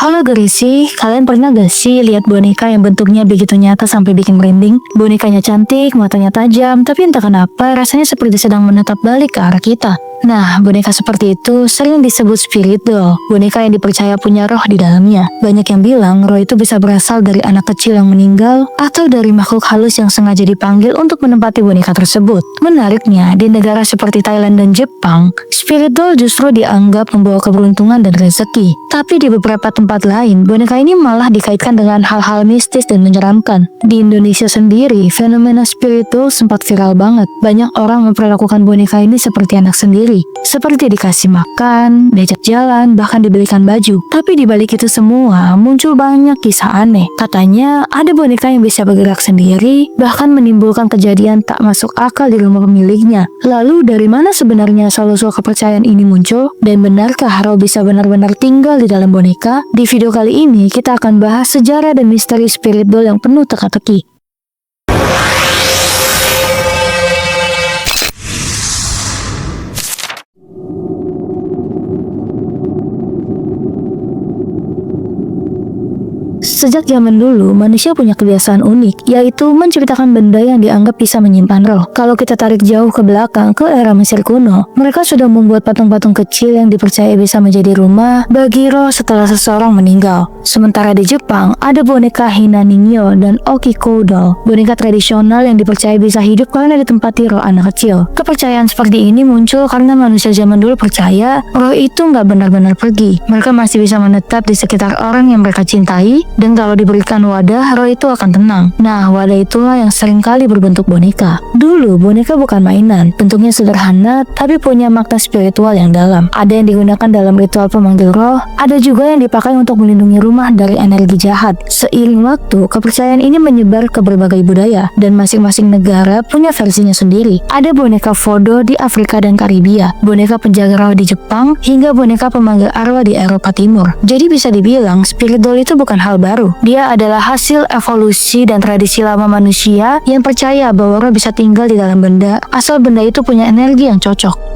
Halo Gerisi, kalian pernah gak sih lihat boneka yang bentuknya begitu nyata sampai bikin merinding? Bonekanya cantik, matanya tajam, tapi entah kenapa rasanya seperti sedang menatap balik ke arah kita. Nah, boneka seperti itu sering disebut spirit doll, boneka yang dipercaya punya roh di dalamnya. Banyak yang bilang roh itu bisa berasal dari anak kecil yang meninggal atau dari makhluk halus yang sengaja dipanggil untuk menempati boneka tersebut. Menariknya, di negara seperti Thailand dan Jepang, spirit doll justru dianggap membawa keberuntungan dan rezeki. Tapi di beberapa tempat lain, boneka ini malah dikaitkan dengan hal-hal mistis dan menyeramkan. Di Indonesia sendiri, fenomena spirit doll sempat viral banget. Banyak orang memperlakukan boneka ini seperti anak sendiri, seperti dikasih makan, diajak jalan, bahkan dibelikan baju. Tapi di balik itu semua, muncul banyak kisah aneh. Katanya, ada boneka yang bisa bergerak sendiri, bahkan menimbulkan kejadian tak masuk akal di rumah pemiliknya. Lalu, dari mana sebenarnya asal-usul kepercayaan ini muncul? Dan benarkah roh bisa benar-benar tinggal di dalam boneka? Di video kali ini, kita akan bahas sejarah dan misteri spirit doll yang penuh teka-teki. Sejak zaman dulu, manusia punya kebiasaan unik, yaitu menciptakan benda yang dianggap bisa menyimpan roh. Kalau kita tarik jauh ke belakang, ke era Mesir kuno, mereka sudah membuat patung-patung kecil yang dipercaya bisa menjadi rumah bagi roh setelah seseorang meninggal. Sementara di Jepang, ada boneka Hina-ninyo dan Okiko doll, boneka tradisional yang dipercaya bisa hidup karena ditempati roh anak kecil. Kepercayaan seperti ini muncul karena manusia zaman dulu percaya roh itu nggak benar-benar pergi. Mereka masih bisa menetap di sekitar orang yang mereka cintai, dan kalau diberikan wadah, roh itu akan tenang. Nah, wadah itulah yang seringkali berbentuk boneka. Dulu, boneka bukan mainan. Bentuknya sederhana, tapi punya makna spiritual yang dalam. Ada yang digunakan dalam ritual pemanggil roh, ada juga yang dipakai untuk melindungi rumah dari energi jahat. Seiring waktu, kepercayaan ini menyebar ke berbagai budaya, dan masing-masing negara punya versinya sendiri. Ada boneka voodoo di Afrika dan Karibia, boneka penjaga roh di Jepang, hingga boneka pemanggil arwah di Eropa Timur. Jadi bisa dibilang, spirit doll itu bukan hal baru. Dia adalah hasil evolusi dan tradisi lama manusia yang percaya bahwa roh bisa tinggal di dalam benda asal benda itu punya energi yang cocok.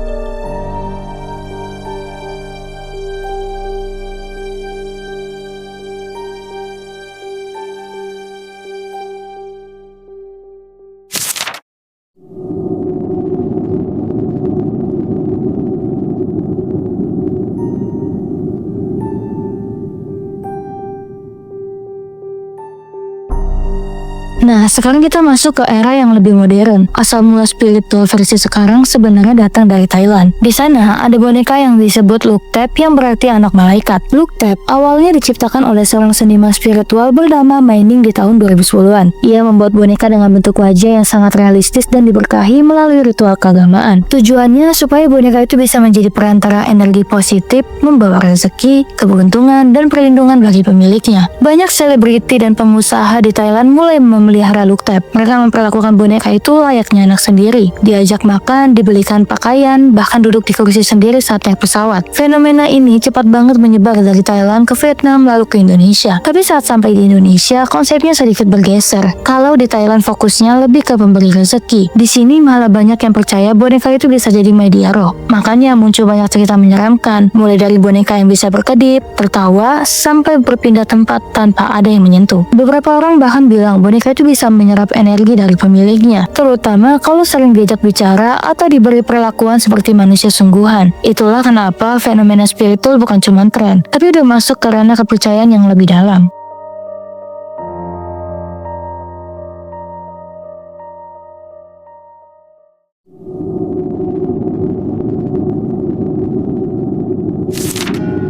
Nah, sekarang kita masuk ke era yang lebih modern. Asal mula spirit doll versi sekarang sebenarnya datang dari Thailand. Di sana ada boneka yang disebut Luktep yang berarti anak malaikat. Luktep awalnya diciptakan oleh seorang seniman spiritual bernama Mining di tahun 2010-an. Ia membuat boneka dengan bentuk wajah yang sangat realistis dan diberkahi melalui ritual keagamaan. Tujuannya supaya boneka itu bisa menjadi perantara energi positif, membawa rezeki, keberuntungan, dan perlindungan bagi pemiliknya. Banyak selebriti dan pengusaha di Thailand mulai memelihara Luktep. Mereka memperlakukan boneka itu layaknya anak sendiri. Diajak makan, dibelikan pakaian, bahkan duduk di kursi sendiri saat naik pesawat. Fenomena ini cepat banget menyebar dari Thailand ke Vietnam lalu ke Indonesia. Tapi saat sampai di Indonesia, konsepnya sedikit bergeser. Kalau di Thailand fokusnya lebih ke pemberi rezeki. Di sini malah banyak yang percaya boneka itu bisa jadi media roh. Makanya muncul banyak cerita menyeramkan, mulai dari boneka yang bisa berkedip, tertawa, sampai berpindah tempat tanpa ada yang menyentuh. Beberapa orang bahkan bilang boneka itu bisa menyerap energi dari pemiliknya, terutama kalau sering diajak bicara atau diberi perlakuan seperti manusia sungguhan. Itulah kenapa fenomena spiritual bukan cuma tren, tapi udah masuk ke ranah kepercayaan yang lebih dalam.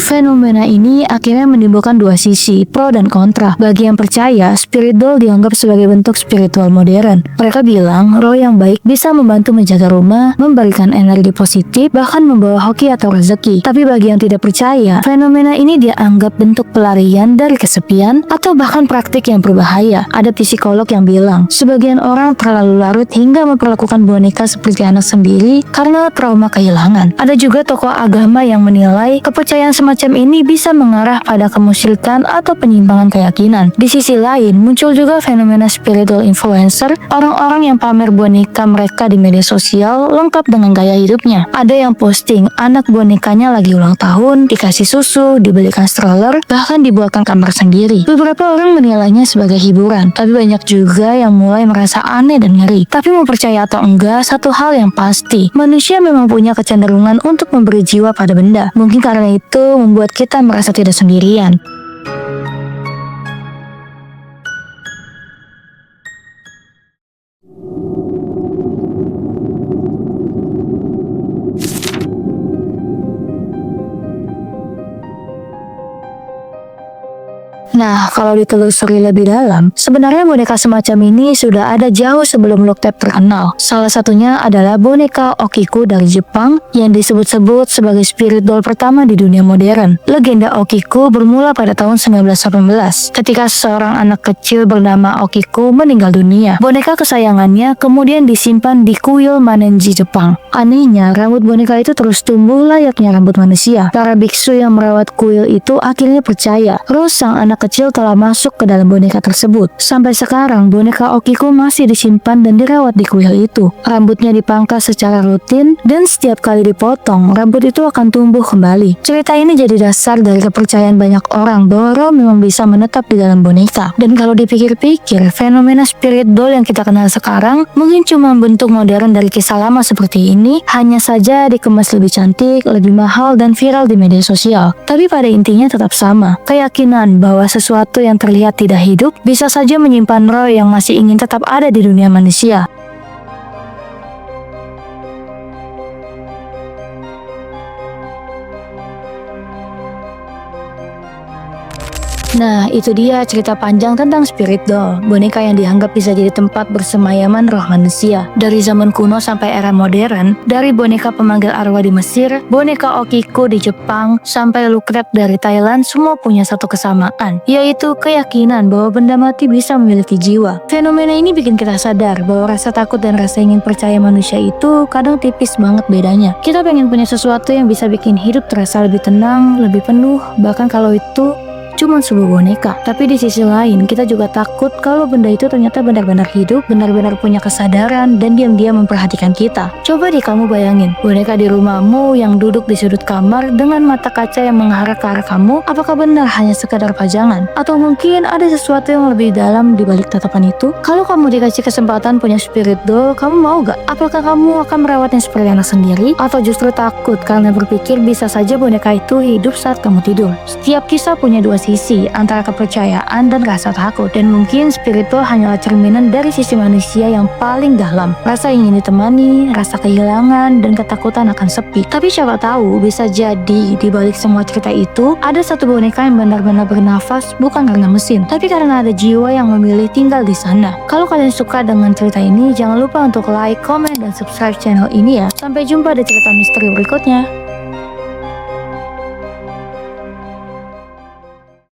Fenomena ini akhirnya menimbulkan dua sisi, pro dan kontra. Bagi yang percaya, spirit doll dianggap sebagai bentuk spiritual modern. Mereka bilang, roh yang baik bisa membantu menjaga rumah, memberikan energi positif, bahkan membawa hoki atau rezeki. Tapi bagi yang tidak percaya, fenomena ini dianggap bentuk pelarian dari kesepian atau bahkan praktik yang berbahaya. Ada psikolog yang bilang, sebagian orang terlalu larut hingga memperlakukan boneka seperti anak sendiri karena trauma kehilangan. Ada juga tokoh agama yang menilai kepercayaan semacam semacam ini bisa mengarah pada kemusyrikan atau penyimpangan keyakinan. Di sisi lain, muncul juga fenomena spiritual influencer, orang-orang yang pamer boneka mereka di media sosial lengkap dengan gaya hidupnya. Ada yang posting anak bonekanya lagi ulang tahun, dikasih susu, dibelikan stroller, bahkan dibuatkan kamar sendiri. Beberapa orang menilainya sebagai hiburan, tapi banyak juga yang mulai merasa aneh dan ngeri. Tapi mau percaya atau enggak, satu hal yang pasti, manusia memang punya kecenderungan untuk memberi jiwa pada benda. Mungkin karena itu membuat kita merasa tidak sendirian. Nah, kalau ditelusuri lebih dalam, sebenarnya boneka semacam ini sudah ada jauh sebelum look tape terkenal. Salah satunya adalah boneka Okiku dari Jepang yang disebut-sebut sebagai spirit doll pertama di dunia modern. Legenda Okiku bermula pada tahun 1918 ketika seorang anak kecil bernama Okiku meninggal dunia. Boneka kesayangannya kemudian disimpan di kuil Manenji, Jepang. Anehnya, rambut boneka itu terus tumbuh layaknya rambut manusia. Para biksu yang merawat kuil itu akhirnya percaya Rose, sang anak kecil, telah masuk ke dalam boneka tersebut. Sampai sekarang, boneka Okiku masih disimpan dan dirawat di kuil itu. Rambutnya dipangkas secara rutin, dan setiap kali dipotong, rambut itu akan tumbuh kembali. Cerita ini jadi dasar dari kepercayaan banyak orang bahwa roh memang bisa menetap di dalam boneka. Dan kalau dipikir-pikir, fenomena spirit doll yang kita kenal sekarang mungkin cuma bentuk modern dari kisah lama seperti ini, hanya saja dikemas lebih cantik, lebih mahal, dan viral di media sosial. Tapi pada intinya tetap sama, keyakinan bahwa sesuatu yang terlihat tidak hidup bisa saja menyimpan roh yang masih ingin tetap ada di dunia manusia. Nah, itu dia cerita panjang tentang spirit doll, boneka yang dianggap bisa jadi tempat bersemayaman roh manusia. Dari zaman kuno sampai era modern, dari boneka pemanggil arwah di Mesir, boneka Okiku di Jepang, sampai look tape dari Thailand, semua punya satu kesamaan, yaitu keyakinan bahwa benda mati bisa memiliki jiwa. Fenomena ini bikin kita sadar bahwa rasa takut dan rasa ingin percaya manusia itu kadang tipis banget bedanya. Kita pengen punya sesuatu yang bisa bikin hidup terasa lebih tenang, lebih penuh, bahkan kalau itu cuma sebuah boneka. Tapi di sisi lain, kita juga takut kalau benda itu ternyata benar-benar hidup, benar-benar punya kesadaran, dan diam-diam memperhatikan kita. Coba deh kamu bayangin, boneka di rumahmu yang duduk di sudut kamar dengan mata kaca yang mengarah ke arah kamu, apakah benar hanya sekadar pajangan? Atau mungkin ada sesuatu yang lebih dalam di balik tatapan itu? Kalau kamu dikasih kesempatan punya spirit doll, kamu mau gak? Apakah kamu akan merawatnya seperti anak sendiri? Atau justru takut karena berpikir bisa saja boneka itu hidup saat kamu tidur? Setiap kisah punya dua sisi, antara kepercayaan dan rasa takut, dan mungkin spiritual hanyalah cerminan dari sisi manusia yang paling dalam, rasa ingin ditemani, rasa kehilangan, dan ketakutan akan sepi. Tapi siapa tahu bisa jadi di balik semua cerita itu ada satu boneka yang benar-benar bernafas, bukan karena mesin, tapi karena ada jiwa yang memilih tinggal di sana. Kalau kalian suka dengan cerita ini, jangan lupa untuk like, comment, dan subscribe channel ini ya. Sampai jumpa di cerita misteri berikutnya.